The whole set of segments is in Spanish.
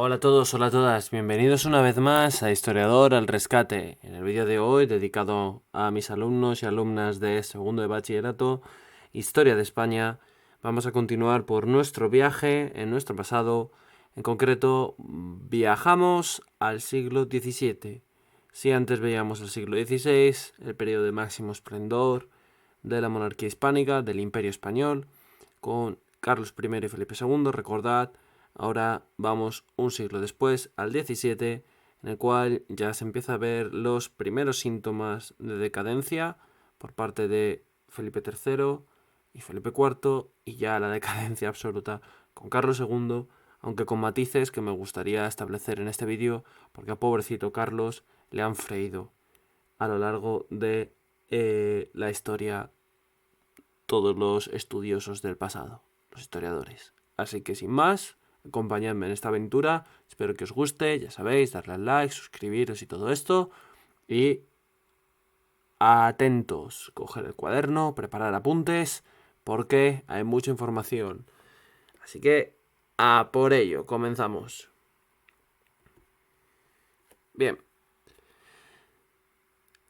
Hola a todos, hola a todas, bienvenidos una vez más a Historiador al Rescate. En el vídeo de hoy, dedicado a mis alumnos y alumnas de segundo de bachillerato, Historia de España, vamos a continuar por nuestro viaje en nuestro pasado. En concreto, viajamos al siglo XVII. Si antes veíamos el siglo XVI, el periodo de máximo esplendor de la monarquía hispánica, del Imperio Español, con Carlos I y Felipe II, recordad. Ahora vamos un siglo después, al XVII, en el cual ya se empieza a ver los primeros síntomas de decadencia por parte de Felipe III y Felipe IV, y ya la decadencia absoluta con Carlos II, aunque con matices que me gustaría establecer en este vídeo, porque a pobrecito Carlos le han freído a lo largo de la historia todos los estudiosos del pasado, los historiadores. Así que sin más, acompañadme en esta aventura, espero que os guste, ya sabéis, darle al like, suscribiros y todo esto. Y atentos, coger el cuaderno, preparar apuntes, porque hay mucha información. Así que a por ello, comenzamos. Bien.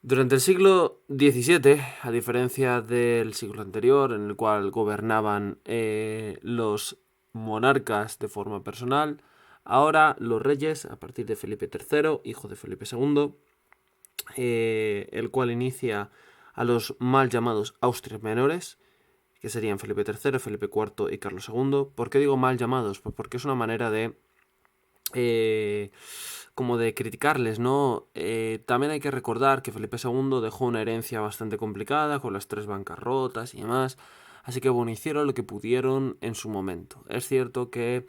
Durante el siglo XVII, a diferencia del siglo anterior, en el cual gobernaban los monarcas de forma personal, ahora los reyes, a partir de Felipe III, hijo de Felipe II, el cual inicia a los mal llamados Austrias menores, que serían Felipe III, Felipe IV y Carlos II. ¿Por qué digo mal llamados? Pues porque es una manera de como de criticarles, ¿no? También hay que recordar que Felipe II dejó una herencia bastante complicada con las 3 bancarrotas y demás, así que bueno, hicieron lo que pudieron en su momento. Es cierto que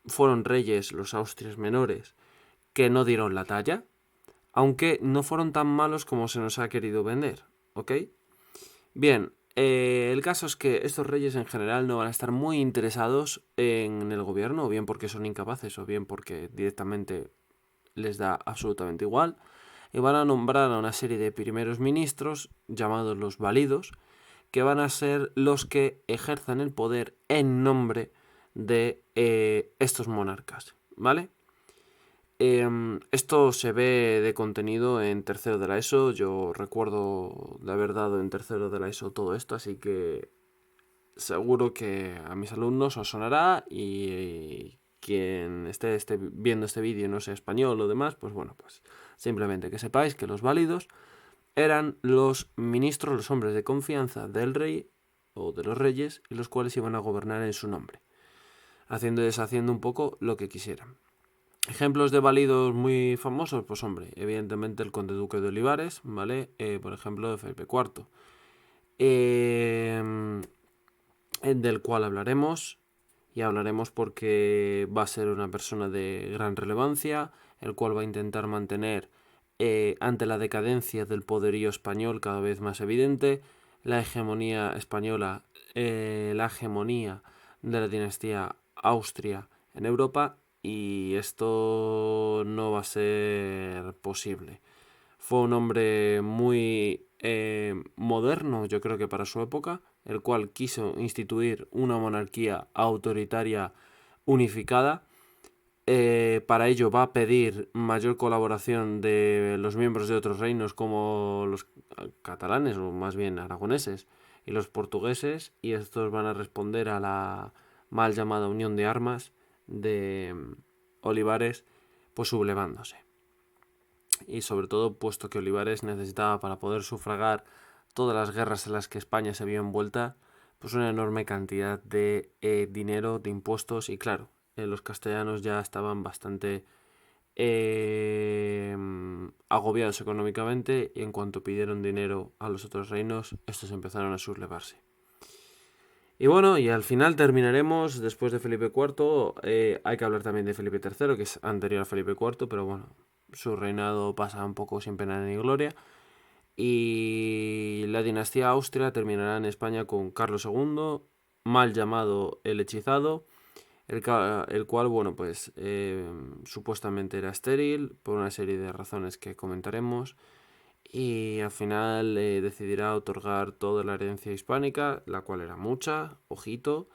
fueron reyes los Austrias menores que no dieron la talla, aunque no fueron tan malos como se nos ha querido vender, ¿ok? Bien, el caso es que estos reyes en general no van a estar muy interesados en el gobierno, o bien porque son incapaces, o bien porque directamente les da absolutamente igual, y van a nombrar a una serie de primeros ministros, llamados los válidos, que van a ser los que ejerzan el poder en nombre de estos monarcas, ¿vale? Esto se ve de contenido en tercero de la ESO. Yo recuerdo de haber dado en tercero de la ESO todo esto, así que seguro que a mis alumnos os sonará, y quien esté viendo este vídeo y no sea español o demás, pues bueno, pues simplemente que sepáis que los válidos eran los ministros, los hombres de confianza del rey o de los reyes, y los cuales iban a gobernar en su nombre, haciendo y deshaciendo un poco lo que quisieran. Ejemplos de válidos muy famosos, pues hombre, evidentemente el conde duque de Olivares, ¿vale? Por ejemplo, de Felipe IV, del cual hablaremos, y hablaremos porque va a ser una persona de gran relevancia, el cual va a intentar mantener, ante la decadencia del poderío español cada vez más evidente, la hegemonía española, la hegemonía de la dinastía Austria en Europa, y esto no va a ser posible. Fue un hombre muy moderno, yo creo que para su época, el cual quiso instituir una monarquía autoritaria unificada. Para ello va a pedir mayor colaboración de los miembros de otros reinos, como los catalanes, o más bien aragoneses, y los portugueses, y estos van a responder a la mal llamada Unión de Armas de Olivares, pues sublevándose. Y sobre todo puesto que Olivares necesitaba, para poder sufragar todas las guerras en las que España se vio envuelta, pues una enorme cantidad de dinero, de impuestos, y claro, los castellanos ya estaban bastante agobiados económicamente, y en cuanto pidieron dinero a los otros reinos, estos empezaron a sublevarse. Y bueno, y al final terminaremos, después de Felipe IV, hay que hablar también de Felipe III, que es anterior a Felipe IV, pero bueno, su reinado pasa un poco sin pena ni gloria. Y la dinastía Austria terminará en España con Carlos II, mal llamado el Hechizado, el cual, bueno, pues supuestamente era estéril por una serie de razones que comentaremos, y al final decidirá otorgar toda la herencia hispánica, la cual era mucha, ojito,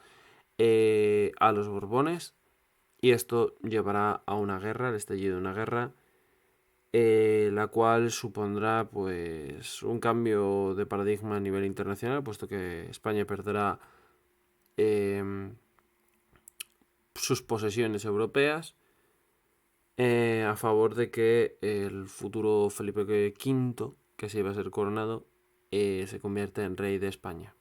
a los Borbones, y esto llevará a una guerra, al estallido de una guerra, la cual supondrá pues un cambio de paradigma a nivel internacional, puesto que España perderá sus posesiones europeas a favor de que el futuro Felipe V, que se iba a ser coronado, se convierta en rey de España,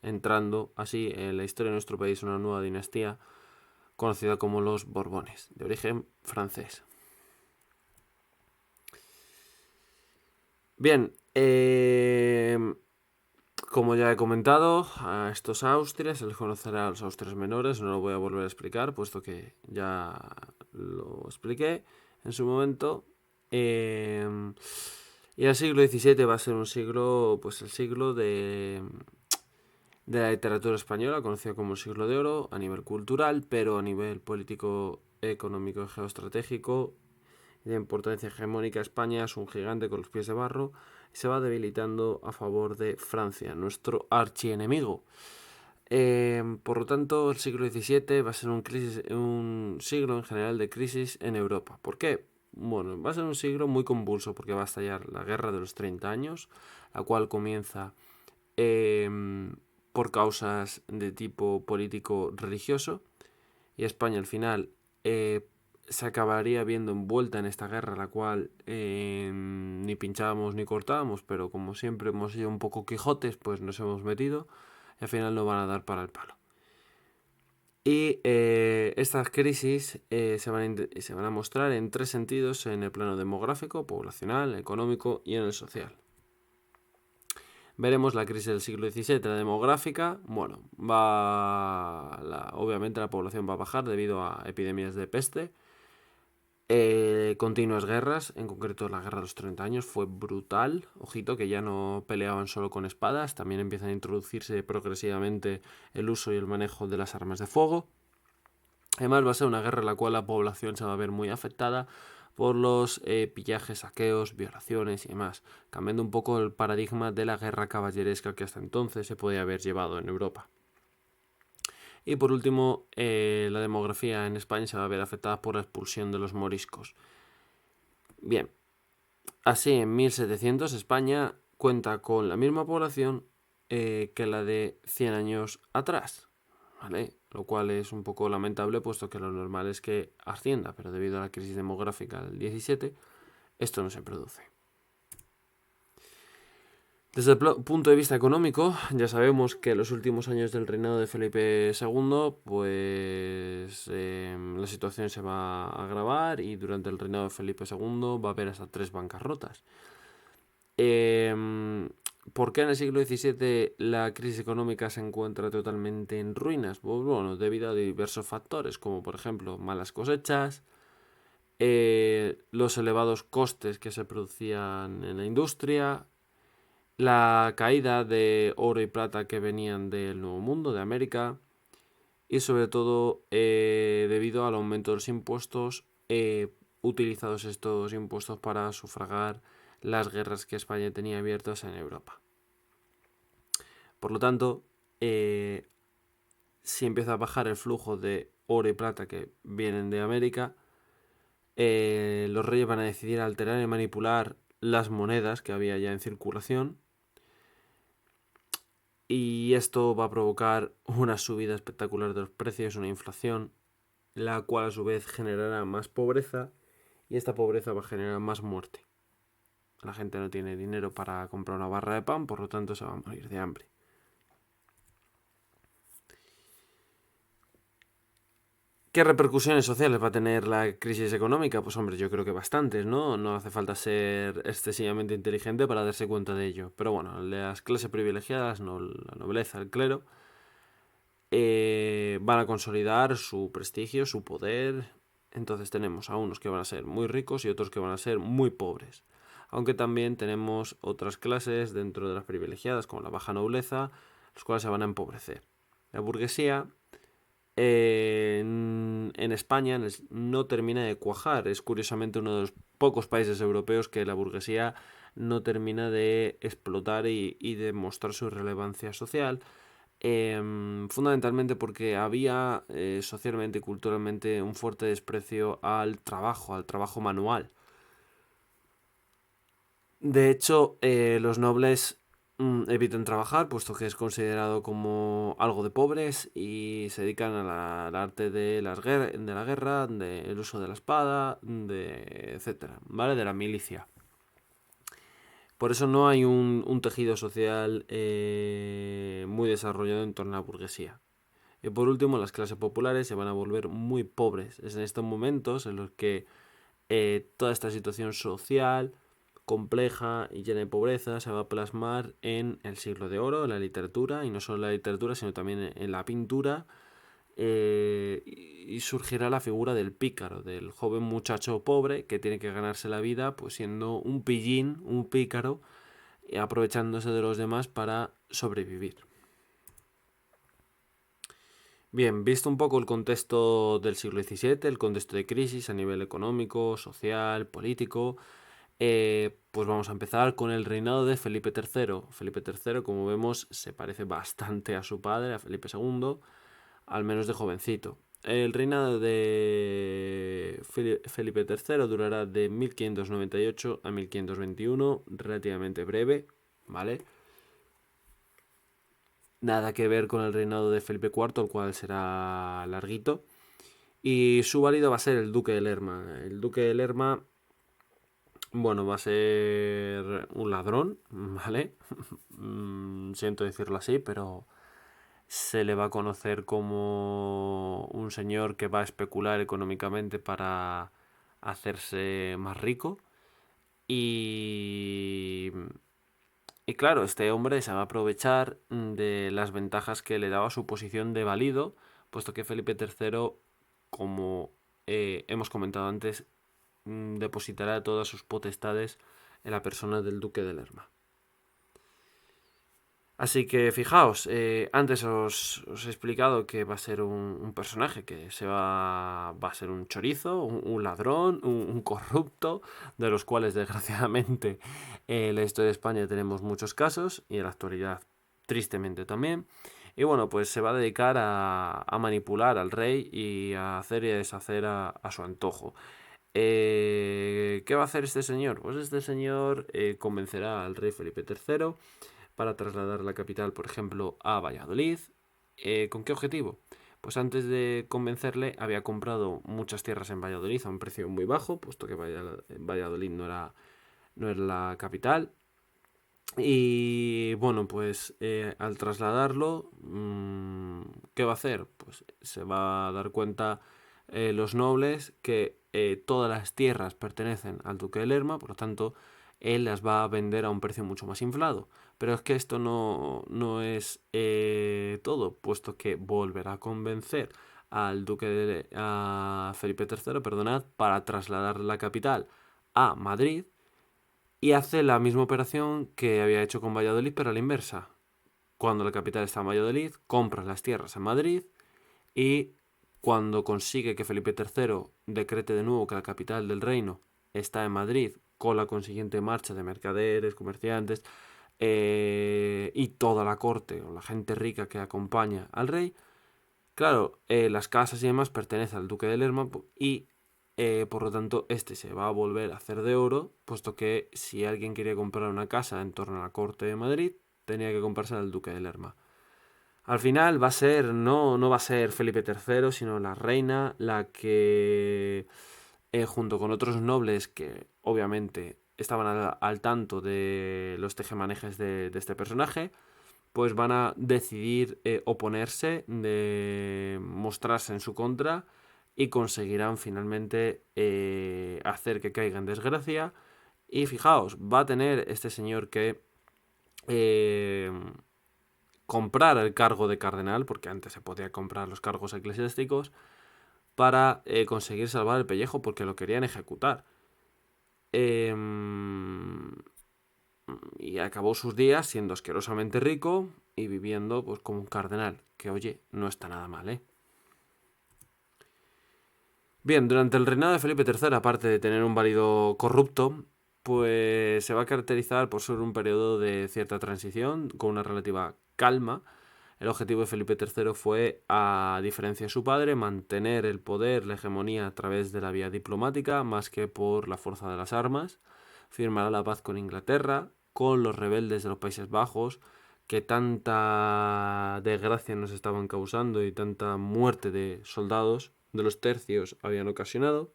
entrando así en la historia de nuestro país una nueva dinastía conocida como los Borbones, de origen francés. Bien, como ya he comentado, a estos Austrias se les conocerá a los Austrias menores, no lo voy a volver a explicar, puesto que ya lo expliqué en su momento. Y el siglo XVII va a ser un siglo, pues el siglo de la literatura española, conocido como el siglo de oro, a nivel cultural, pero a nivel político, económico y geoestratégico, de importancia hegemónica. España es un gigante con los pies de barro y se va debilitando a favor de Francia, nuestro archienemigo. Por lo tanto, el siglo XVII va a ser un siglo en general de crisis en Europa. ¿Por qué? Bueno, va a ser un siglo muy convulso porque va a estallar la Guerra de los 30 años, la cual comienza por causas de tipo político-religioso, y España al final se acabaría viendo envuelta en esta guerra, la cual ni pinchábamos ni cortábamos, pero como siempre hemos sido un poco quijotes, pues nos hemos metido y al final no van a dar para el palo. Y estas crisis se van a mostrar en tres sentidos: en el plano demográfico, poblacional, económico y en el social. Veremos la crisis del siglo XVII, la demográfica. Bueno, obviamente la población va a bajar debido a epidemias de peste. Continuas guerras, en concreto la guerra de los 30 años fue brutal. Ojito, que ya no peleaban solo con espadas, también empiezan a introducirse progresivamente el uso y el manejo de las armas de fuego. Además va a ser una guerra en la cual la población se va a ver muy afectada por los pillajes, saqueos, violaciones y demás, cambiando un poco el paradigma de la guerra caballeresca que hasta entonces se podía haber llevado en Europa. Y por último, la demografía en España se va a ver afectada por la expulsión de los moriscos. Bien, así en 1700 España cuenta con la misma población que la de 100 años atrás, ¿vale? Lo cual es un poco lamentable, puesto que lo normal es que ascienda, pero debido a la crisis demográfica del 17, esto no se produce. Desde el punto de vista económico, ya sabemos que en los últimos años del reinado de Felipe II, pues la situación se va a agravar, y durante el reinado de Felipe II va a haber hasta 3 bancarrotas. ¿Por qué en el siglo XVII la crisis económica se encuentra totalmente en ruinas? Pues bueno, debido a diversos factores, como por ejemplo malas cosechas, los elevados costes que se producían en la industria, la caída de oro y plata que venían del Nuevo Mundo, de América, y sobre todo debido al aumento de los impuestos, utilizados estos impuestos para sufragar las guerras que España tenía abiertas en Europa. Por lo tanto, si empieza a bajar el flujo de oro y plata que vienen de América, los reyes van a decidir alterar y manipular las monedas que había ya en circulación, y esto va a provocar una subida espectacular de los precios, una inflación, la cual a su vez generará más pobreza, y esta pobreza va a generar más muerte. La gente no tiene dinero para comprar una barra de pan, por lo tanto se va a morir de hambre. ¿Qué repercusiones sociales va a tener la crisis económica? Pues hombre, yo creo que bastantes, ¿no? No hace falta ser excesivamente inteligente para darse cuenta de ello. Pero bueno, las clases privilegiadas, no, la nobleza, el clero, van a consolidar su prestigio, su poder. Entonces tenemos a unos que van a ser muy ricos y otros que van a ser muy pobres. Aunque también tenemos otras clases dentro de las privilegiadas, como la baja nobleza, las cuales se van a empobrecer. La burguesía en España no termina de cuajar. Es curiosamente uno de los pocos países europeos que la burguesía no termina de explotar y de mostrar su relevancia social. fundamentalmente porque había socialmente y culturalmente un fuerte desprecio al trabajo manual. De hecho, los nobles evitan trabajar, puesto que es considerado como algo de pobres y se dedican al arte de de la guerra, del uso de la espada, etcétera, ¿vale? De la milicia. Por eso no hay un tejido social muy desarrollado en torno a la burguesía. Y por último, las clases populares se van a volver muy pobres. Es en estos momentos en los que toda esta situación social compleja y llena de pobreza se va a plasmar en el siglo de oro, en la literatura, y no solo en la literatura, sino también en la pintura, y surgirá la figura del pícaro, del joven muchacho pobre que tiene que ganarse la vida pues siendo un pillín, un pícaro, aprovechándose de los demás para sobrevivir. Bien, visto un poco el contexto del siglo XVII, el contexto de crisis a nivel económico, social, político, pues vamos a empezar con el reinado de Felipe III. Felipe III, como vemos, se parece bastante a su padre, a Felipe II, al menos de jovencito. El reinado de Felipe III durará de 1598 a 1521, relativamente breve, ¿vale? Nada que ver con el reinado de Felipe IV, el cual será larguito. Y su marido va a ser el duque de Lerma. El duque de Lerma, bueno, va a ser un ladrón, ¿vale? Siento decirlo así, pero se le va a conocer como un señor que va a especular económicamente para hacerse más rico. Y, y claro, este hombre se va a aprovechar de las ventajas que le daba su posición de valido, puesto que Felipe III, como hemos comentado antes, depositará todas sus potestades en la persona del duque de Lerma. Así que fijaos, antes os he explicado que va a ser un personaje que va a ser un chorizo, un ladrón, un corrupto, de los cuales desgraciadamente en la historia de España tenemos muchos casos y en la actualidad tristemente también. Y bueno, pues se va a dedicar a manipular al rey y a hacer y a deshacer a su antojo. ¿Qué va a hacer este señor? Pues este señor convencerá al rey Felipe III para trasladar la capital, por ejemplo, a Valladolid. ¿Con qué objetivo? Pues antes de convencerle había comprado muchas tierras en Valladolid a un precio muy bajo, puesto que Valladolid no era la capital. Y bueno, pues al trasladarlo, ¿qué va a hacer? Pues se va a dar cuenta los nobles que todas las tierras pertenecen al duque de Lerma, por lo tanto, él las va a vender a un precio mucho más inflado. Pero es que esto no es todo, puesto que volverá a convencer a Felipe III, perdonad, para trasladar la capital a Madrid y hace la misma operación que había hecho con Valladolid, pero a la inversa. Cuando la capital está en Valladolid, compra las tierras en Madrid y cuando consigue que Felipe III decrete de nuevo que la capital del reino está en Madrid, con la consiguiente marcha de mercaderes, comerciantes y toda la corte o la gente rica que acompaña al rey, claro, las casas y demás pertenecen al duque de Lerma y por lo tanto este se va a volver a hacer de oro, puesto que si alguien quería comprar una casa en torno a la corte de Madrid, tenía que comprarse al duque de Lerma. Al final va a ser, no va a ser Felipe III, sino la reina la que, junto con otros nobles que obviamente estaban al tanto de los tejemanejes de este personaje, pues van a decidir oponerse, de mostrarse en su contra y conseguirán finalmente hacer que caiga en desgracia. Y fijaos, va a tener este señor que eh, comprar el cargo de cardenal, porque antes se podía comprar los cargos eclesiásticos, para conseguir salvar el pellejo porque lo querían ejecutar. Eh, y acabó sus días siendo asquerosamente rico y viviendo pues como un cardenal, que oye, no está nada mal, ¿eh? Bien, durante el reinado de Felipe III, aparte de tener un válido corrupto, pues se va a caracterizar por ser un periodo de cierta transición, con una relativa calma, El objetivo de Felipe III fue, a diferencia de su padre, mantener el poder, la hegemonía a través de la vía diplomática, más que por la fuerza de las armas. Firmará la paz con Inglaterra, con los rebeldes de los Países Bajos, que tanta desgracia nos estaban causando y tanta muerte de soldados de los tercios habían ocasionado.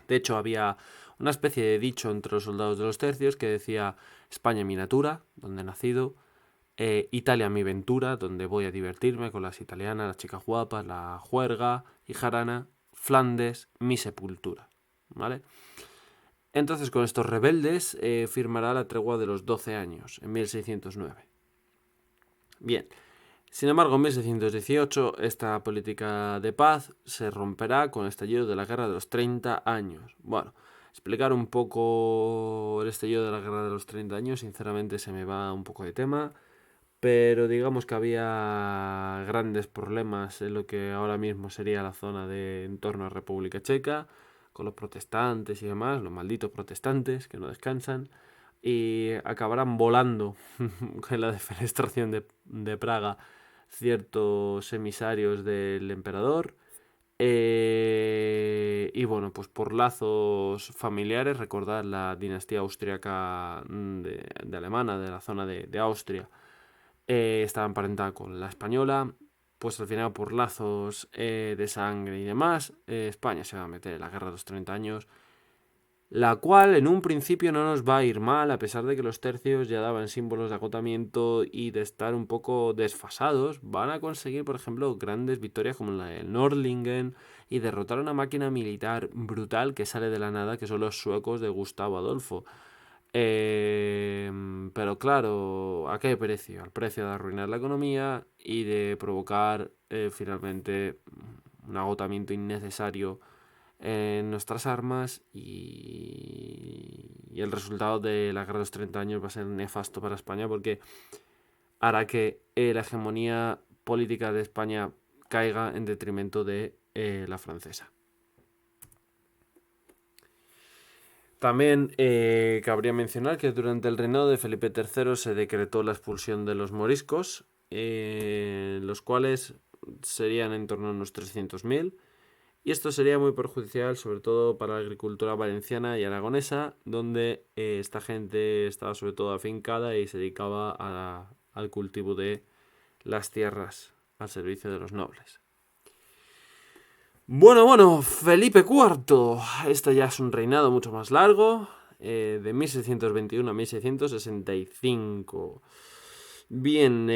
De hecho, había una especie de dicho entre los soldados de los tercios que decía: España mi natura, donde he nacido; Italia mi ventura, donde voy a divertirme con las italianas, las chicas guapas, la juerga y jarana; Flandes mi sepultura. ¿Vale? Entonces, con estos rebeldes firmará la tregua de los 12 años, en 1609. Bien, sin embargo, en 1618 esta política de paz se romperá con el estallido de la Guerra de los 30 años. Bueno, explicar un poco el estallido de la Guerra de los 30 años, sinceramente se me va un poco de tema, pero digamos que había grandes problemas en lo que ahora mismo sería la zona de en torno a República Checa, con los protestantes y demás, los malditos protestantes que no descansan, y acabarán volando en la defenestración de Praga ciertos emisarios del emperador. Y bueno, pues por lazos familiares, recordad la dinastía austríaca de alemana, de la zona de Austria, estaba emparentada con la española. Pues al final, por lazos de sangre y demás, España se va a meter en la Guerra de los 30 años, la cual en un principio no nos va a ir mal, a pesar de que los tercios ya daban símbolos de agotamiento y de estar un poco desfasados. Van a conseguir, por ejemplo, grandes victorias como la del Nordlingen y derrotar a una máquina militar brutal que sale de la nada, que son los suecos de Gustavo Adolfo. Pero claro, ¿a qué precio? Al precio de arruinar la economía y de provocar finalmente un agotamiento innecesario en nuestras armas, y el resultado de la guerra de los 30 años va a ser nefasto para España, porque hará que la hegemonía política de España caiga en detrimento de la francesa. También cabría mencionar que durante el reinado de Felipe III se decretó la expulsión de los moriscos, los cuales serían en torno a unos 300.000. Y esto sería muy perjudicial, sobre todo para la agricultura valenciana y aragonesa, donde esta gente estaba sobre todo afincada y se dedicaba al cultivo de las tierras al servicio de los nobles. Bueno, Felipe IV. Este ya es un reinado mucho más largo, de 1621 a 1665. Bien,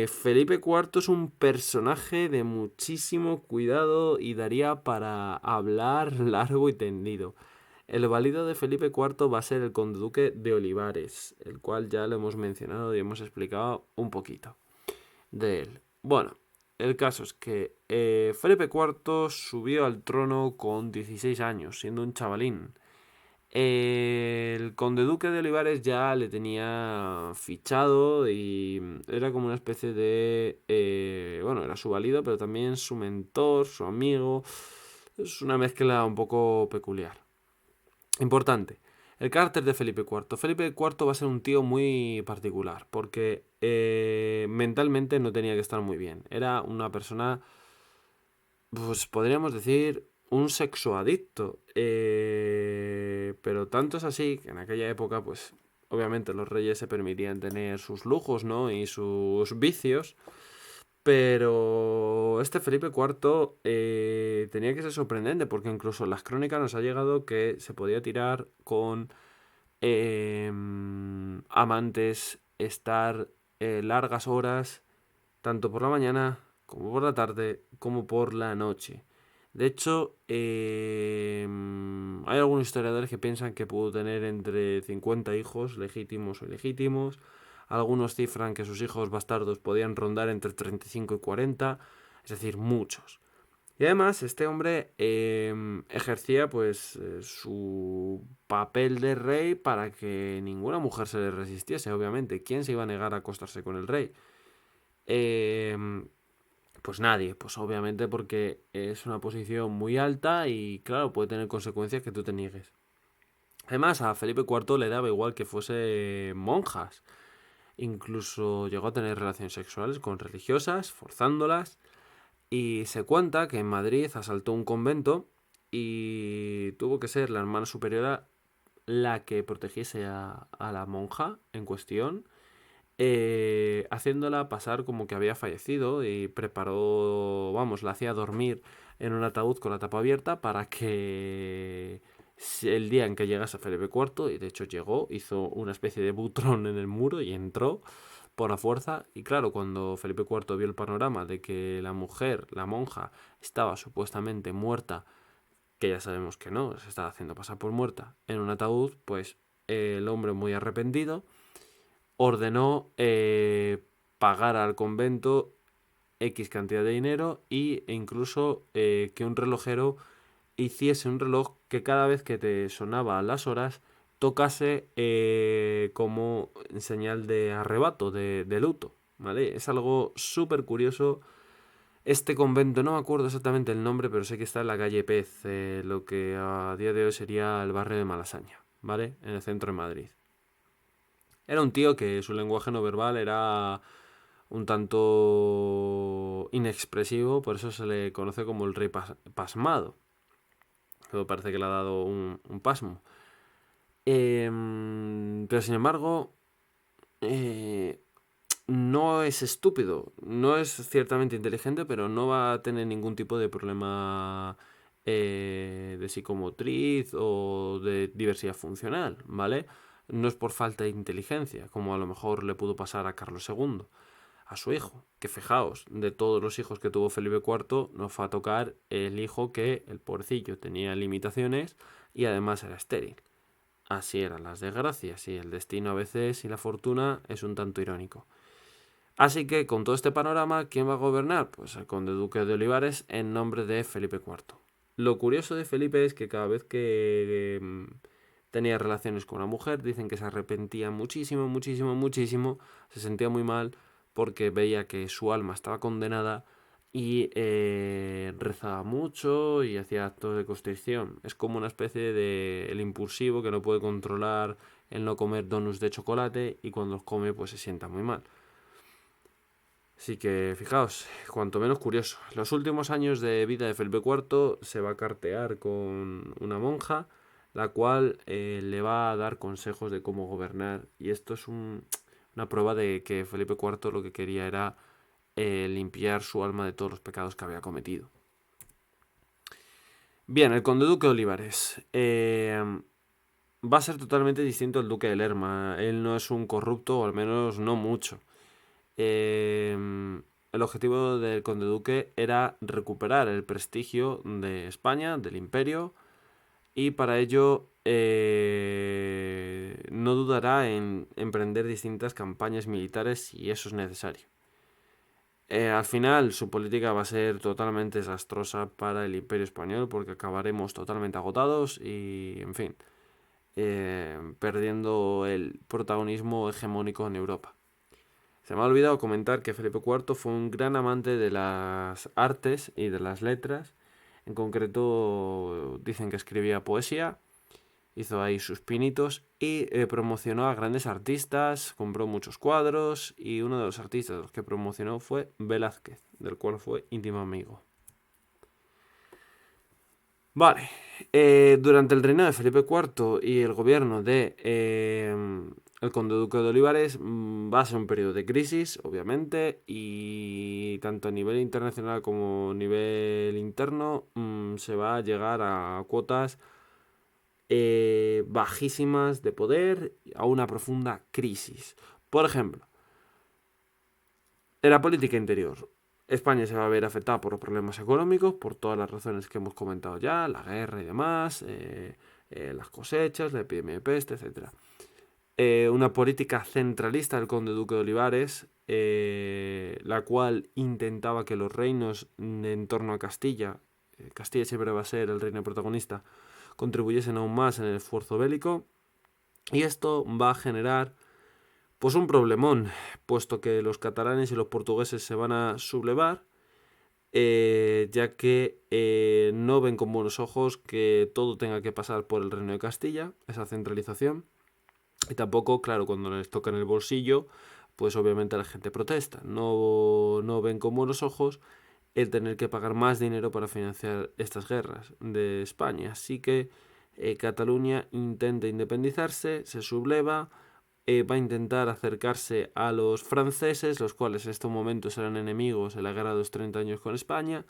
Felipe IV es un personaje de muchísimo cuidado y daría para hablar largo y tendido. El válido de Felipe IV va a ser el conde-duque de Olivares, el cual ya lo hemos mencionado y hemos explicado un poquito de él. Bueno, el caso es que Felipe IV subió al trono con 16 años, siendo un chavalín. El conde-duque de Olivares ya le tenía fichado y era como una especie de... bueno, era su válido, pero también su mentor, su amigo. Es una mezcla un poco peculiar. Importante. El carácter de Felipe IV. Felipe IV va a ser un tío muy particular, porque mentalmente no tenía que estar muy bien. Era una persona, pues podríamos decir, un sexoadicto. Pero tanto es así que en aquella época, pues obviamente los reyes se permitían tener sus lujos, ¿no? Y sus vicios. Pero este Felipe IV tenía que ser sorprendente, porque incluso en las crónicas nos ha llegado que se podía tirar con amantes, estar largas horas, tanto por la mañana como por la tarde, como por la noche. De hecho, hay algunos historiadores que piensan que pudo tener entre 50 hijos, legítimos o ilegítimos. Algunos cifran que sus hijos bastardos podían rondar entre 35 y 40, es decir, muchos. Y además, este hombre ejercía pues su papel de rey para que ninguna mujer se le resistiese, obviamente. ¿Quién se iba a negar a acostarse con el rey? Pues nadie, pues obviamente porque es una posición muy alta y claro, puede tener consecuencias que tú te niegues. Además, a Felipe IV le daba igual que fuese monjas. incluso llegó a tener relaciones sexuales con religiosas, forzándolas, y se cuenta que en Madrid asaltó un convento y tuvo que ser la hermana superiora la que protegiese a la monja en cuestión, haciéndola pasar como que había fallecido y preparó, vamos, la hacía dormir en un ataúd con la tapa abierta para que el día en que llegase Felipe IV, y de hecho llegó, hizo una especie de butrón en el muro y entró por la fuerza. Y claro, cuando Felipe IV vio el panorama de que la mujer, la monja, estaba supuestamente muerta, que ya sabemos que no, se estaba haciendo pasar por muerta, en un ataúd, pues el hombre, muy arrepentido, ordenó pagar al convento X cantidad de dinero e incluso que un relojero hiciese un reloj que cada vez que te sonaba las horas tocase como señal de arrebato, de luto, ¿vale? Es algo súper curioso. Este convento, no me acuerdo exactamente el nombre, pero sé que está en la calle Pez, lo que a día de hoy sería el barrio de Malasaña, ¿vale? En el centro de Madrid. Era un tío que su lenguaje no verbal era un tanto inexpresivo, por eso se le conoce como el rey pasmado. Pero parece que le ha dado un pasmo. Pero sin embargo, eh, no es estúpido, no es ciertamente inteligente, pero no va a tener ningún tipo de problema de psicomotriz o de diversidad funcional, ¿vale? No es por falta de inteligencia, como a lo mejor le pudo pasar a Carlos II, a su hijo. Que fijaos, de todos los hijos que tuvo Felipe IV, nos fue a tocar el hijo que, el pobrecillo, tenía limitaciones y además era estéril. Así eran las desgracias, y el destino a veces y la fortuna es un tanto irónico. Así que con todo este panorama, ¿quién va a gobernar? Pues el conde duque de Olivares en nombre de Felipe IV. Lo curioso de Felipe es que cada vez que tenía relaciones con una mujer, dicen que se arrepentía muchísimo, muchísimo, muchísimo, se sentía muy mal porque veía que su alma estaba condenada y rezaba mucho y hacía actos de constricción. Es como una especie de el impulsivo que no puede controlar el no comer donuts de chocolate y cuando los come pues se sienta muy mal. Así que fijaos, cuanto menos curioso. Los últimos años de vida de Felipe IV se va a cartear con una monja, la cual le va a dar consejos de cómo gobernar. Y esto es una prueba de que Felipe IV lo que quería era limpiar su alma de todos los pecados que había cometido. Bien, el conde duque de Olivares. Va a ser totalmente distinto al duque de Lerma. Él no es un corrupto, o al menos no mucho. El objetivo del conde duque era recuperar el prestigio de España, del imperio, y para ello no dudará en emprender distintas campañas militares si eso es necesario. Al final su política va a ser totalmente desastrosa para el imperio español porque acabaremos totalmente agotados y, en fin, perdiendo el protagonismo hegemónico en Europa. Se me ha olvidado comentar que Felipe IV fue un gran amante de las artes y de las letras. En concreto, dicen que escribía poesía, hizo ahí sus pinitos y promocionó a grandes artistas, compró muchos cuadros y uno de los artistas de los que promocionó fue Velázquez, del cual fue íntimo amigo. Vale, durante el reinado de Felipe IV y el gobierno de el conde duque de Olivares va a ser un periodo de crisis, obviamente, y tanto a nivel internacional como a nivel interno se va a llegar a cuotas bajísimas de poder, a una profunda crisis. Por ejemplo, en la política interior, España se va a ver afectada por los problemas económicos, por todas las razones que hemos comentado ya, la guerra y demás, las cosechas, la epidemia de peste, etc. Una política centralista del conde duque de Olivares, la cual intentaba que los reinos en torno a Castilla, Castilla siempre va a ser el reino protagonista, contribuyesen aún más en el esfuerzo bélico, y esto va a generar pues un problemón, puesto que los catalanes y los portugueses se van a sublevar, ya que no ven con buenos ojos que todo tenga que pasar por el Reino de Castilla, esa centralización, y tampoco, claro, cuando les toca en el bolsillo, pues obviamente la gente protesta. No ven con buenos ojos el tener que pagar más dinero para financiar estas guerras de España. Así que Cataluña intenta independizarse, se subleva, va a intentar acercarse a los franceses, los cuales en estos momentos eran enemigos en la guerra de los 30 años con España.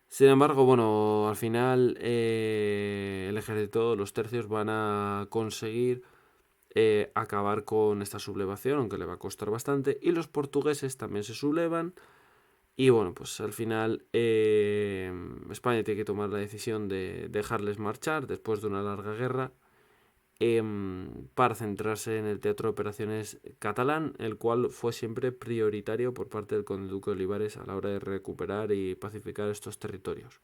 Sin embargo, bueno, al final el ejército, los tercios, van a conseguir acabar con esta sublevación, aunque le va a costar bastante, y los portugueses también se sublevan. Y bueno, pues al final España tiene que tomar la decisión de dejarles marchar después de una larga guerra para centrarse en el teatro de operaciones catalán, el cual fue siempre prioritario por parte del conde duque de Olivares a la hora de recuperar y pacificar estos territorios.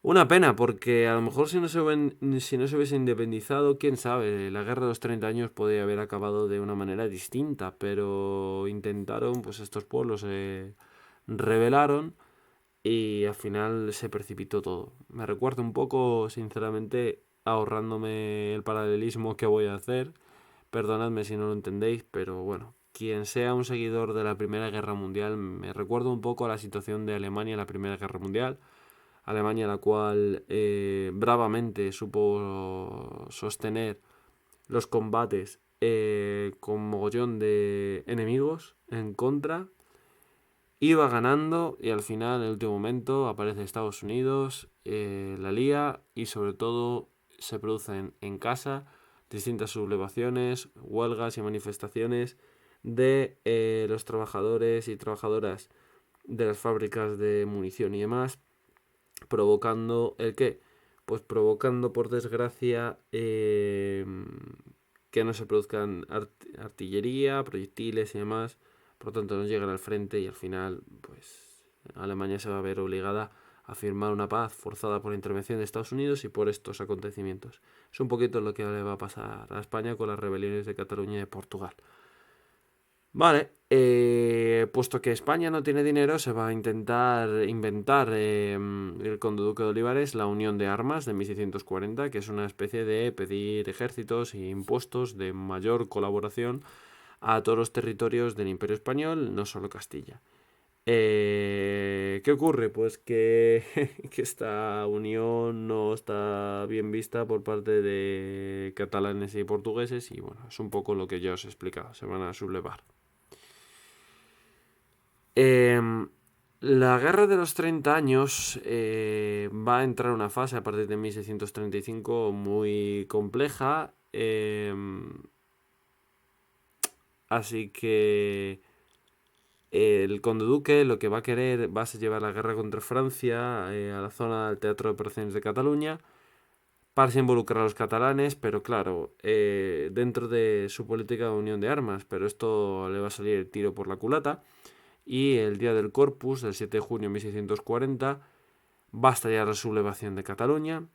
Una pena, porque a lo mejor si no se hubiese independizado, quién sabe, la guerra de los 30 años podría haber acabado de una manera distinta, pero intentaron, pues estos pueblos se rebelaron y al final se precipitó todo. Me recuerda un poco, sinceramente, ahorrándome el paralelismo que voy a hacer. Perdonadme si no lo entendéis, pero bueno, quien sea un seguidor de la Primera Guerra Mundial, me recuerda un poco a la situación de Alemania en la Primera Guerra Mundial. Alemania, la cual bravamente supo sostener los combates con mogollón de enemigos en contra. Iba ganando y al final, en el último momento, aparece Estados Unidos, la lía y sobre todo se producen en casa distintas sublevaciones, huelgas y manifestaciones de los trabajadores y trabajadoras de las fábricas de munición y demás, provocando ¿el qué? Pues provocando, por desgracia, que no se produzcan artillería, proyectiles y demás. Por lo tanto, no llegan al frente y al final, pues Alemania se va a ver obligada a firmar una paz forzada por la intervención de Estados Unidos y por estos acontecimientos. Es un poquito lo que le va a pasar a España con las rebeliones de Cataluña y de Portugal. Vale, puesto que España no tiene dinero, se va a intentar inventar el conde duque de Olivares la Unión de Armas de 1640, que es una especie de pedir ejércitos e impuestos de mayor colaboración a todos los territorios del Imperio Español, no solo Castilla. ¿Qué ocurre? Pues que, que esta unión no está bien vista por parte de catalanes y portugueses y bueno, es un poco lo que ya os he explicado, se van a sublevar. La guerra de los 30 años va a entrar en una fase a partir de 1635 muy compleja. Así que el conde duque lo que va a querer va a ser llevar la guerra contra Francia a la zona del Teatro de Operaciones de Cataluña para involucrar a los catalanes, pero claro, dentro de su política de unión de armas, pero esto le va a salir el tiro por la culata. Y el día del Corpus, el 7 de junio de 1640, va a estallar la sublevación de Cataluña,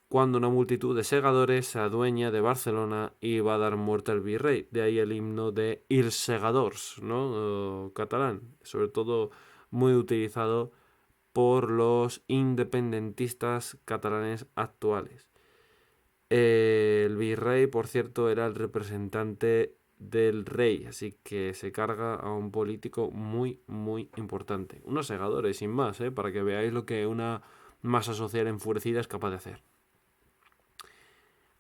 cuando una multitud de segadores se adueña de Barcelona y va a dar muerte al virrey. De ahí el himno de Ir Segadors, ¿no? Catalán, sobre todo muy utilizado por los independentistas catalanes actuales. El virrey, por cierto, era el representante del rey, así que se carga a un político muy, muy importante. Unos segadores, sin más, para que veáis lo que una masa social enfurecida es capaz de hacer.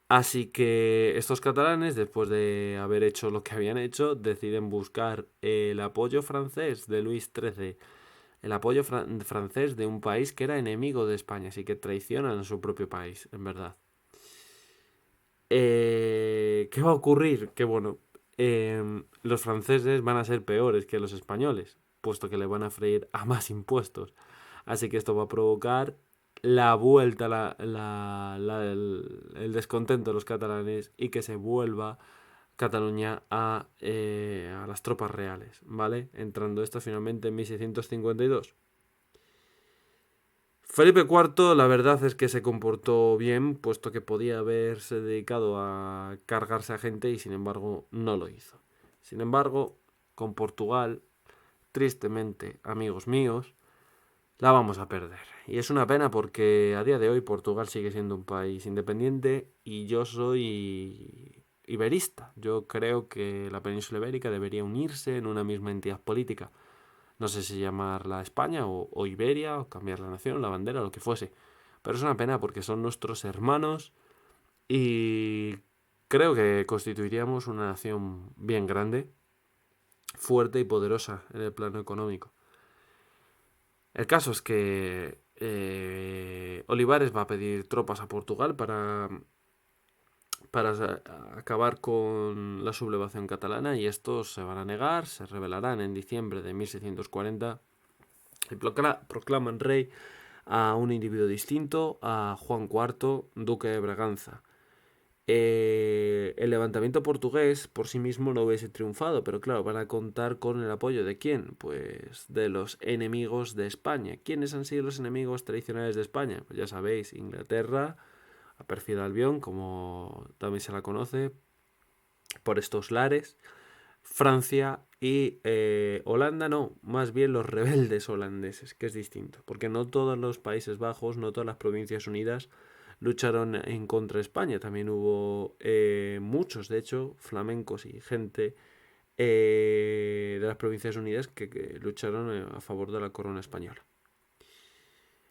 Así que estos catalanes, después de haber hecho lo que habían hecho, deciden buscar el apoyo francés de Luis XIII, el apoyo francés de un país que era enemigo de España, así que traicionan a su propio país, en verdad. ¿Qué va a ocurrir? Que bueno, los franceses van a ser peores que los españoles, puesto que le van a freír a más impuestos. Así que esto va a provocar la vuelta, el descontento de los catalanes y que se vuelva Cataluña a las tropas reales, ¿vale? Entrando esta finalmente en 1652. Felipe IV, la verdad es que se comportó bien, puesto que podía haberse dedicado a cargarse a gente y sin embargo no lo hizo. Sin embargo, con Portugal, tristemente, amigos míos, la vamos a perder. Y es una pena porque a día de hoy Portugal sigue siendo un país independiente y yo soy iberista. Yo creo que la península ibérica debería unirse en una misma entidad política. No sé si llamarla España o Iberia, o cambiar la nación, la bandera, lo que fuese. Pero es una pena porque son nuestros hermanos y creo que constituiríamos una nación bien grande, fuerte y poderosa en el plano económico. El caso es que Olivares va a pedir tropas a Portugal para acabar con la sublevación catalana, y estos se van a negar, se rebelarán en diciembre de 1640 y proclaman rey a un individuo distinto, a Juan IV, duque de Braganza. El levantamiento portugués por sí mismo no hubiese triunfado, pero claro, van a contar con el apoyo ¿de quién? Pues de los enemigos de España. ¿Quiénes han sido los enemigos tradicionales de España? Pues ya sabéis, Inglaterra, a Pérfida Albión, como también se la conoce, por estos lares, Francia y Holanda, no, más bien los rebeldes holandeses, que es distinto, porque no todos los Países Bajos, no todas las Provincias Unidas lucharon en contra de España, también hubo muchos, de hecho, flamencos y gente de las Provincias Unidas que lucharon a favor de la corona española.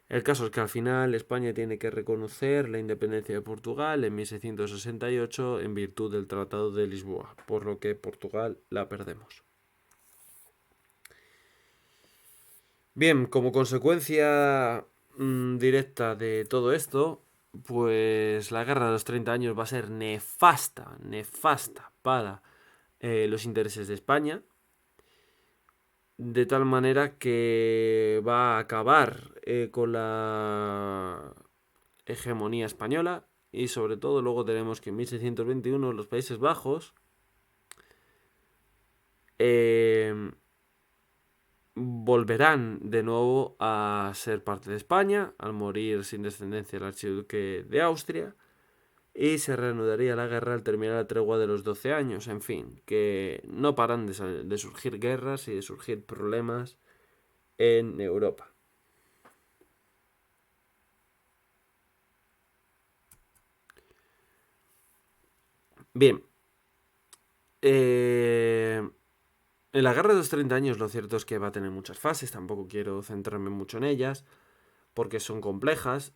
El caso es que al final España tiene que reconocer la independencia de Portugal en 1668 en virtud del Tratado de Lisboa, por lo que Portugal la perdemos. Bien, como consecuencia directa de todo esto, pues la guerra de los 30 años va a ser nefasta para los intereses de España, de tal manera que va a acabar con la hegemonía española, y sobre todo luego tenemos que en 1621 los Países Bajos volverán de nuevo a ser parte de España al morir sin descendencia el archiduque de Austria, y se reanudaría la guerra al terminar la tregua de los 12 años. En fin, que no paran de surgir guerras y de surgir problemas en Europa. Bien, en la guerra de los 30 años lo cierto es que va a tener muchas fases, tampoco quiero centrarme mucho en ellas, porque son complejas,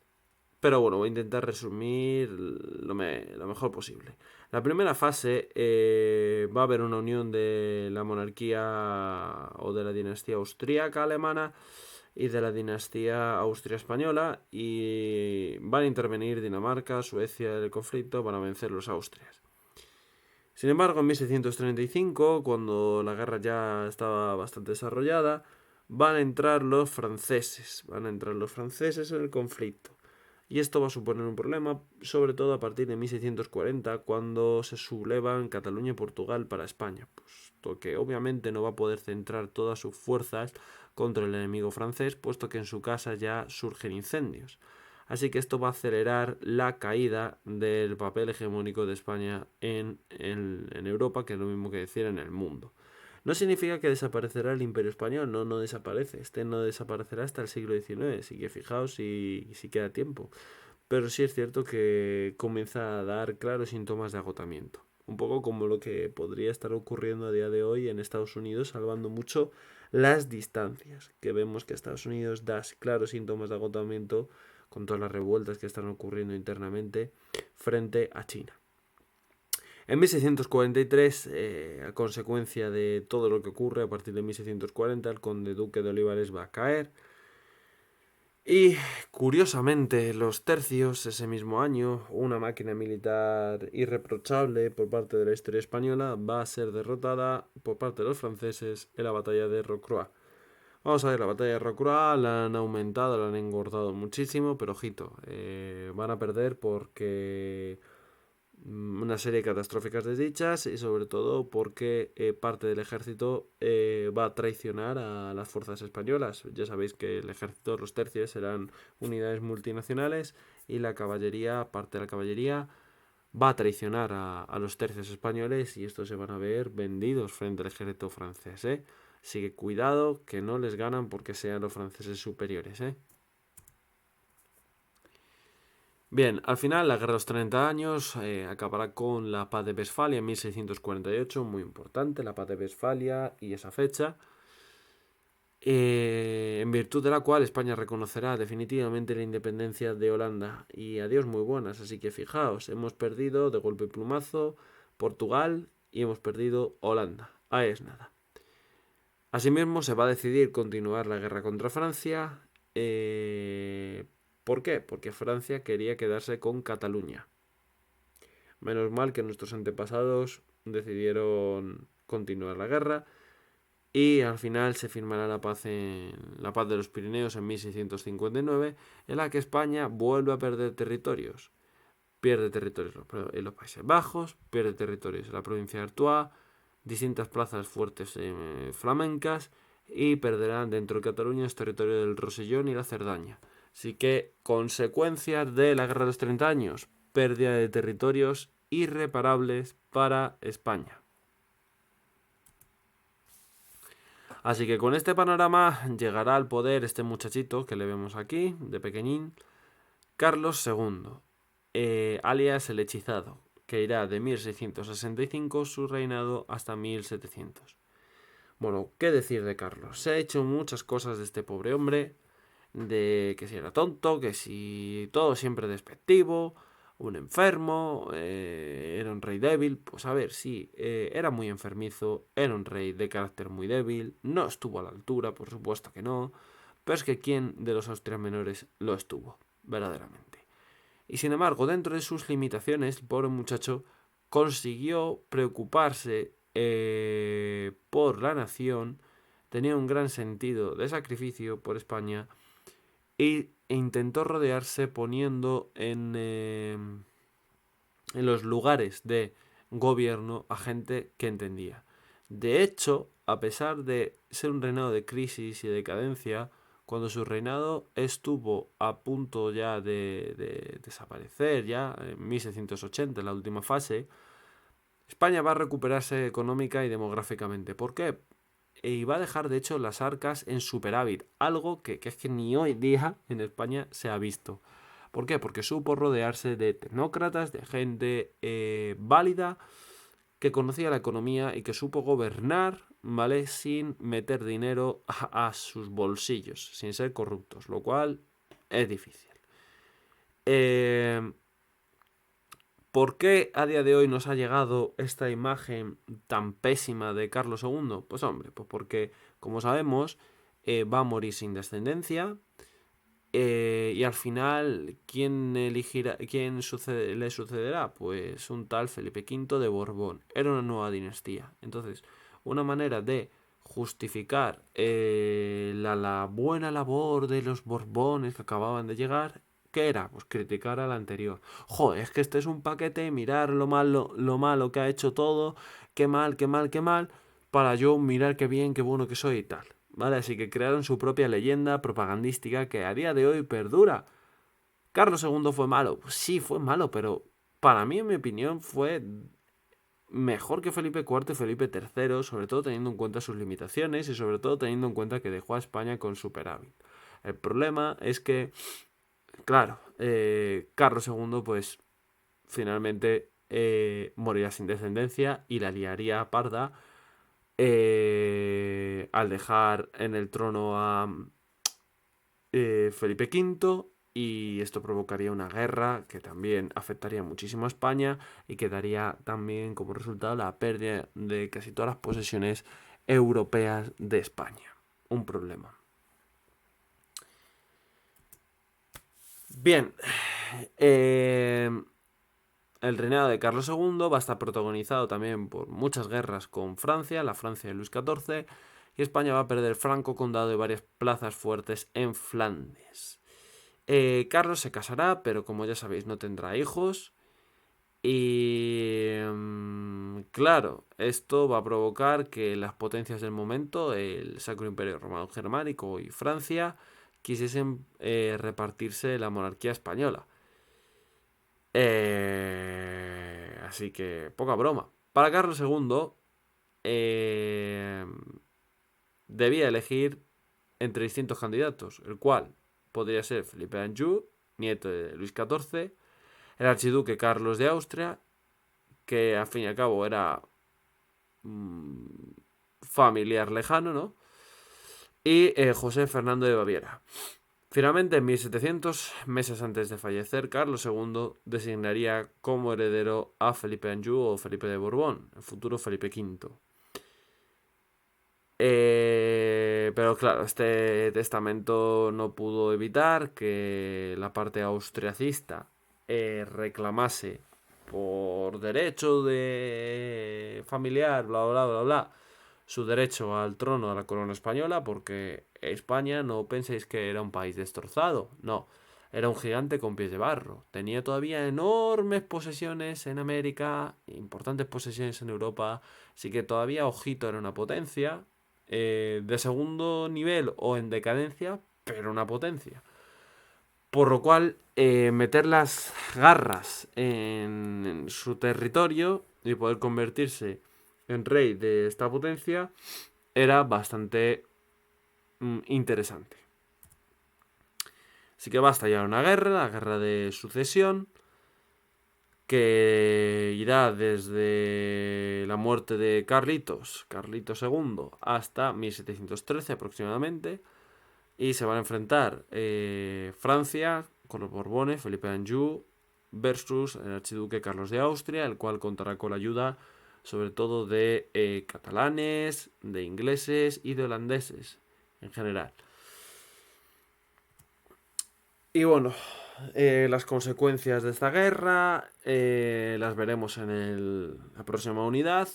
pero bueno, voy a intentar resumir lo mejor posible. La primera fase va a haber una unión de la monarquía o de la dinastía austríaca alemana y de la dinastía austria-española, y van a intervenir Dinamarca, Suecia en el conflicto, van a vencer los austrias. Sin embargo, en 1635, cuando la guerra ya estaba bastante desarrollada, van a entrar los franceses en el conflicto. Y esto va a suponer un problema, sobre todo a partir de 1640, cuando se sublevan Cataluña y Portugal para España, puesto que obviamente no va a poder centrar todas sus fuerzas contra el enemigo francés, puesto que en su casa ya surgen incendios. Así que esto va a acelerar la caída del papel hegemónico de España en Europa, que es lo mismo que decir en el mundo. No significa que desaparecerá el Imperio Español, no desaparece. Este no desaparecerá hasta el siglo XIX, así que fijaos si queda tiempo. Pero sí es cierto que comienza a dar claros síntomas de agotamiento. Un poco como lo que podría estar ocurriendo a día de hoy en Estados Unidos, salvando mucho las distancias, que vemos que Estados Unidos da claros síntomas de agotamiento con todas las revueltas que están ocurriendo internamente frente a China. En 1643, a consecuencia de todo lo que ocurre a partir de 1640, el conde duque de Olivares va a caer. Y curiosamente, los tercios, ese mismo año, una máquina militar irreprochable por parte de la historia española, va a ser derrotada por parte de los franceses en la batalla de Rocroi. Vamos a ver, la batalla de Rocroi la han aumentado, la han engordado muchísimo, pero ojito, van a perder porque una serie catastróficas desdichas, y sobre todo porque parte del ejército va a traicionar a las fuerzas españolas. Ya sabéis que el ejército, los tercios, serán unidades multinacionales, y la caballería, parte de la caballería, va a traicionar a los tercios españoles, y estos se van a ver vendidos frente al ejército francés. Así que cuidado, que no les ganan porque sean los franceses superiores. Bien, al final la Guerra de los 30 años acabará con la Paz de Westfalia en 1648, muy importante la Paz de Westfalia y esa fecha, en virtud de la cual España reconocerá definitivamente la independencia de Holanda. Y adiós muy buenas, así que fijaos, hemos perdido de golpe y plumazo Portugal y hemos perdido Holanda. Ahí es nada. Asimismo, se va a decidir continuar la guerra contra Francia. ¿Por qué? Porque Francia quería quedarse con Cataluña. Menos mal que nuestros antepasados decidieron continuar la guerra y al final se firmará la paz de los Pirineos en 1659, en la que España vuelve a perder territorios. Pierde territorios en los Países Bajos, pierde territorios en la provincia de Artois, distintas plazas fuertes flamencas y perderán dentro de Cataluña el territorio del Rosellón y la Cerdaña. Así que, consecuencias de la Guerra de los 30 años, pérdida de territorios irreparables para España. Así que con este panorama llegará al poder este muchachito que le vemos aquí, de pequeñín, Carlos II, alias el hechizado, que irá de 1665 su reinado hasta 1700. Bueno, ¿qué decir de Carlos? Se ha hecho muchas cosas de este pobre hombre, de que si era tonto, que si todo siempre despectivo, un enfermo, era un rey débil. Pues a ver, sí, era muy enfermizo, era un rey de carácter muy débil, no estuvo a la altura, por supuesto que no, pero es que ¿quién de los Austrias menores lo estuvo, verdaderamente? Y sin embargo, dentro de sus limitaciones, el pobre muchacho consiguió preocuparse por la nación, tenía un gran sentido de sacrificio por España e intentó rodearse poniendo en los lugares de gobierno a gente que entendía. De hecho, a pesar de ser un reinado de crisis y decadencia, cuando su reinado estuvo a punto ya de desaparecer, ya en 1680, en la última fase, España va a recuperarse económica y demográficamente. ¿Por qué? Y va a dejar, de hecho, las arcas en superávit, algo que es que ni hoy día en España se ha visto. ¿Por qué? Porque supo rodearse de tecnócratas, de gente válida, que conocía la economía y que supo gobernar, ¿vale? Sin meter dinero a sus bolsillos, sin ser corruptos, lo cual es difícil. ¿Por qué a día de hoy nos ha llegado esta imagen tan pésima de Carlos II? Pues hombre, pues porque, como sabemos, va a morir sin descendencia. Y al final, ¿quién elegirá, le sucederá? Pues un tal Felipe V de Borbón. Era una nueva dinastía. Entonces, una manera de justificar la buena labor de los Borbones que acababan de llegar, ¿qué era? Pues criticar a la anterior. Joder, es que este es un paquete, mirar lo malo que ha hecho todo, qué mal, qué mal, qué mal, para yo mirar qué bien, qué bueno que soy y tal. ¿Vale? Así que crearon su propia leyenda propagandística que a día de hoy perdura. ¿Carlos II fue malo? Pues sí, fue malo, pero para mí, en mi opinión, fue mejor que Felipe IV y Felipe III, sobre todo teniendo en cuenta sus limitaciones y sobre todo teniendo en cuenta que dejó a España con superávit. El problema es que, claro, Carlos II, pues finalmente morirá sin descendencia y la liaría parda al dejar en el trono a Felipe V, y esto provocaría una guerra que también afectaría muchísimo a España y que daría también como resultado la pérdida de casi todas las posesiones europeas de España. Un problema. Bien, el reinado de Carlos II va a estar protagonizado también por muchas guerras con Francia, la Francia de Luis XIV, y España va a perder Franco Condado y varias plazas fuertes en Flandes. Carlos se casará, pero como ya sabéis no tendrá hijos. Y claro, esto va a provocar que las potencias del momento, el Sacro Imperio Romano Germánico y Francia, quisiesen repartirse la monarquía española. Así que poca broma. Para Carlos II debía elegir entre distintos candidatos, el cual podría ser Felipe Anjou, nieto de Luis XIV, el archiduque Carlos de Austria, que al fin y al cabo era familiar lejano, ¿no? Y José Fernando de Baviera. Finalmente, en 1700, meses antes de fallecer, Carlos II designaría como heredero a Felipe Anjou o Felipe de Borbón, el futuro Felipe V. Pero claro, este testamento no pudo evitar que la parte austriacista reclamase por derecho de familiar, bla, bla, bla, bla, su derecho al trono, a la corona española, porque España, no penséis que era un país destrozado, no, era un gigante con pies de barro, tenía todavía enormes posesiones en América, importantes posesiones en Europa, así que todavía, ojito, era una potencia, de segundo nivel o en decadencia, pero una potencia. Por lo cual, meter las garras en su territorio y poder convertirse en rey de esta potencia era bastante interesante. Así que va a estallar una guerra, la guerra de sucesión, que irá desde la muerte de Carlitos II, hasta 1713 aproximadamente, y se van a enfrentar Francia con los Borbones, Felipe Anjou, versus el archiduque Carlos de Austria, el cual contará con la ayuda sobre todo de catalanes, de ingleses y de holandeses en general. Y bueno, las consecuencias de esta guerra las veremos en la próxima unidad.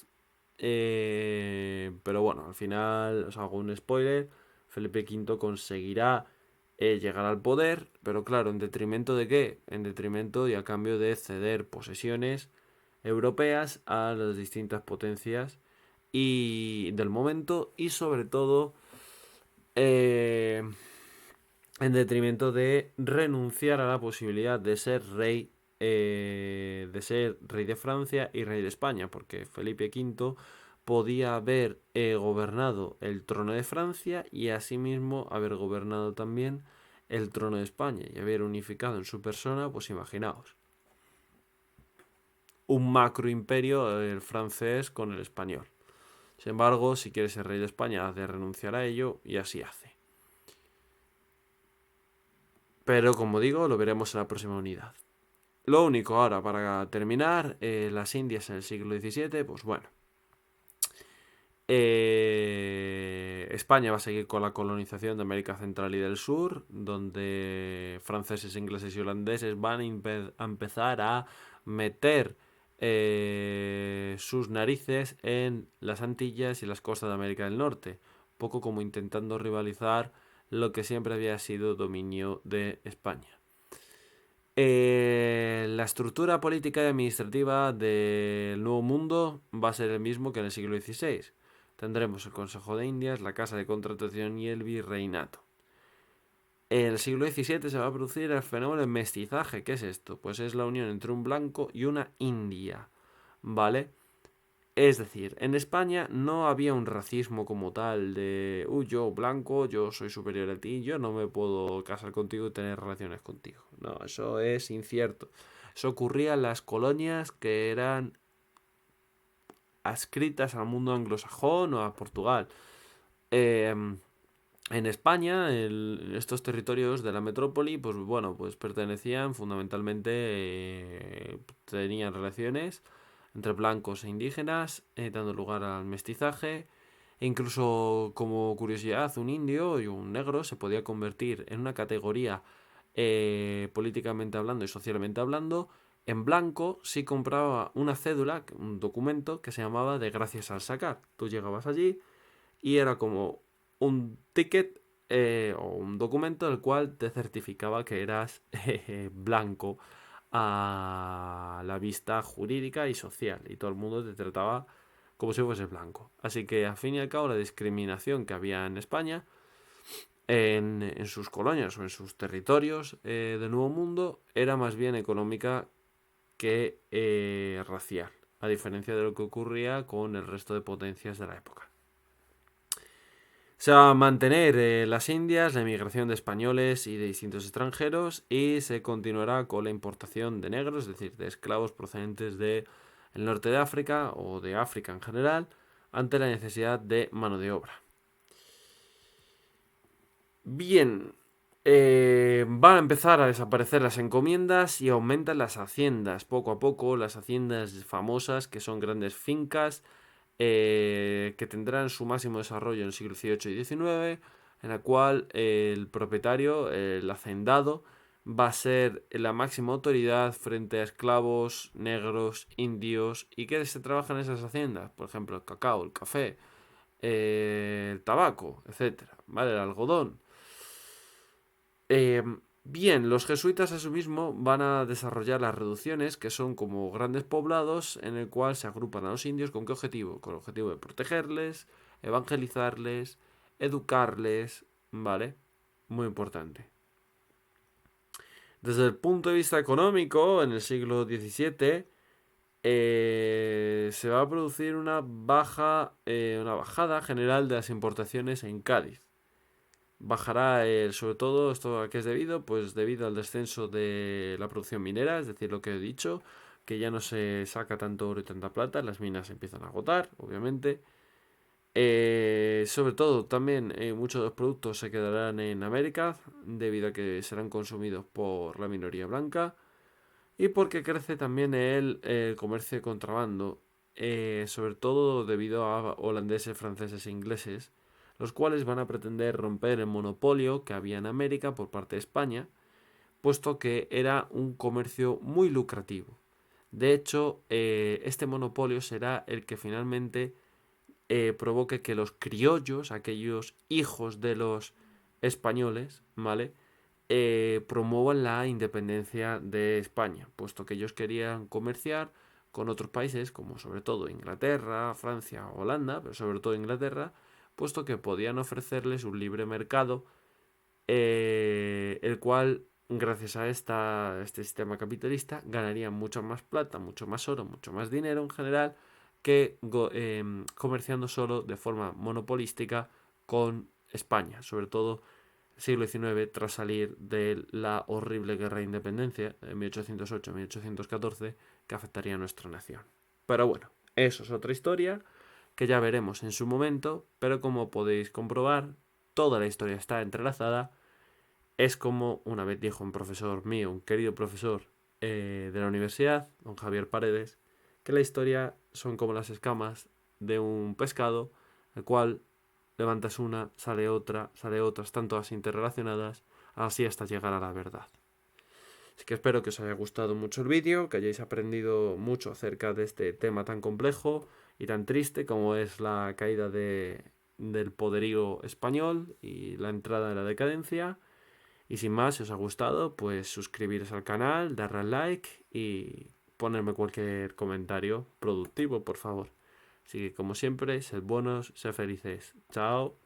Pero bueno, al final os hago un spoiler. Felipe V conseguirá llegar al poder, pero claro, ¿en detrimento de qué? En detrimento y a cambio de ceder posesiones europeas a las distintas potencias y del momento, y sobre todo en detrimento de renunciar a la posibilidad de ser rey de Francia y rey de España, porque Felipe V podía haber gobernado el trono de Francia y asimismo haber gobernado también el trono de España y haber unificado en su persona, pues imaginaos, un macro imperio, el francés con el español. Sin embargo, si quiere ser rey de España, ha de renunciar a ello y así hace. Pero como digo, lo veremos en la próxima unidad. Lo único ahora, para terminar, las Indias en el siglo XVII, pues bueno. España va a seguir con la colonización de América Central y del Sur, donde franceses, ingleses y holandeses van a empezar a meter sus narices en las Antillas y las costas de América del Norte, poco como intentando rivalizar lo que siempre había sido dominio de España. La estructura política y administrativa del Nuevo Mundo va a ser el mismo que en el siglo XVI. Tendremos el Consejo de Indias, la Casa de Contratación y el Virreinato. En el siglo XVII se va a producir el fenómeno del mestizaje. ¿Qué es esto? Pues es la unión entre un blanco y una india, ¿vale? Es decir, en España no había un racismo como tal de, yo blanco, yo soy superior a ti, yo no me puedo casar contigo y tener relaciones contigo. No, eso es incierto. Eso ocurría en las colonias que eran adscritas al mundo anglosajón o a Portugal. En España, estos territorios de la metrópoli, pues bueno, pues pertenecían fundamentalmente, tenían relaciones entre blancos e indígenas, dando lugar al mestizaje. E incluso, como curiosidad, un indio y un negro se podía convertir en una categoría políticamente hablando y socialmente hablando en blanco si compraba una cédula, un documento que se llamaba de gracias al sacar. Tú llegabas allí y era como un ticket o un documento el cual te certificaba que eras blanco a la vista jurídica y social, y todo el mundo te trataba como si fuese blanco. Así que al fin y al cabo la discriminación que había en España en sus colonias o en sus territorios del Nuevo Mundo era más bien económica que racial, a diferencia de lo que ocurría con el resto de potencias de la época. Se va a mantener las Indias, la inmigración de españoles y de distintos extranjeros, y se continuará con la importación de negros, es decir, de esclavos procedentes del norte de África o de África en general, ante la necesidad de mano de obra. Bien, van a empezar a desaparecer las encomiendas y aumentan las haciendas. Poco a poco, las haciendas famosas, que son grandes fincas, que tendrán su máximo desarrollo en el siglo XVIII y XIX, en la cual el propietario, el hacendado, va a ser la máxima autoridad frente a esclavos, negros, indios. ¿Y qué se trabaja en esas haciendas? Por ejemplo, el cacao, el café, el tabaco, etcétera, ¿vale? El algodón. Bien, los jesuitas asimismo van a desarrollar las reducciones, que son como grandes poblados en el cual se agrupan a los indios. ¿Con qué objetivo? Con el objetivo de protegerles, evangelizarles, educarles, ¿vale? Muy importante. Desde el punto de vista económico, en el siglo XVII, se va a producir una bajada general de las importaciones en Cádiz. Bajará sobre todo, ¿esto a qué es debido? Pues debido al descenso de la producción minera, es decir, lo que he dicho, que ya no se saca tanto oro y tanta plata, las minas se empiezan a agotar, obviamente. Sobre todo, también muchos de los productos se quedarán en América, debido a que serán consumidos por la minoría blanca, y porque crece también el comercio de contrabando, sobre todo debido a holandeses, franceses e ingleses, los cuales van a pretender romper el monopolio que había en América por parte de España, puesto que era un comercio muy lucrativo. De hecho, este monopolio será el que finalmente provoque que los criollos, aquellos hijos de los españoles, ¿vale? Promuevan la independencia de España, puesto que ellos querían comerciar con otros países, como sobre todo Inglaterra, Francia, Holanda, pero sobre todo Inglaterra, puesto que podían ofrecerles un libre mercado, el cual, gracias a este sistema capitalista, ganarían mucho más plata, mucho más oro, mucho más dinero en general, que comerciando solo de forma monopolística con España, sobre todo siglo XIX, tras salir de la horrible guerra de independencia de 1808-1814, que afectaría a nuestra nación. Pero bueno, eso es otra historia que ya veremos en su momento, pero como podéis comprobar, toda la historia está entrelazada. Es como una vez dijo un profesor mío, un querido profesor de la universidad, don Javier Paredes, que la historia son como las escamas de un pescado, el cual levantas una, sale otra, están todas interrelacionadas, así hasta llegar a la verdad. Así que espero que os haya gustado mucho el vídeo, que hayáis aprendido mucho acerca de este tema tan complejo y tan triste como es la caída del poderío español y la entrada de la decadencia. Y sin más, si os ha gustado, pues suscribiros al canal, darle al like y ponerme cualquier comentario productivo, por favor. Así que como siempre, sed buenos, sed felices. Chao.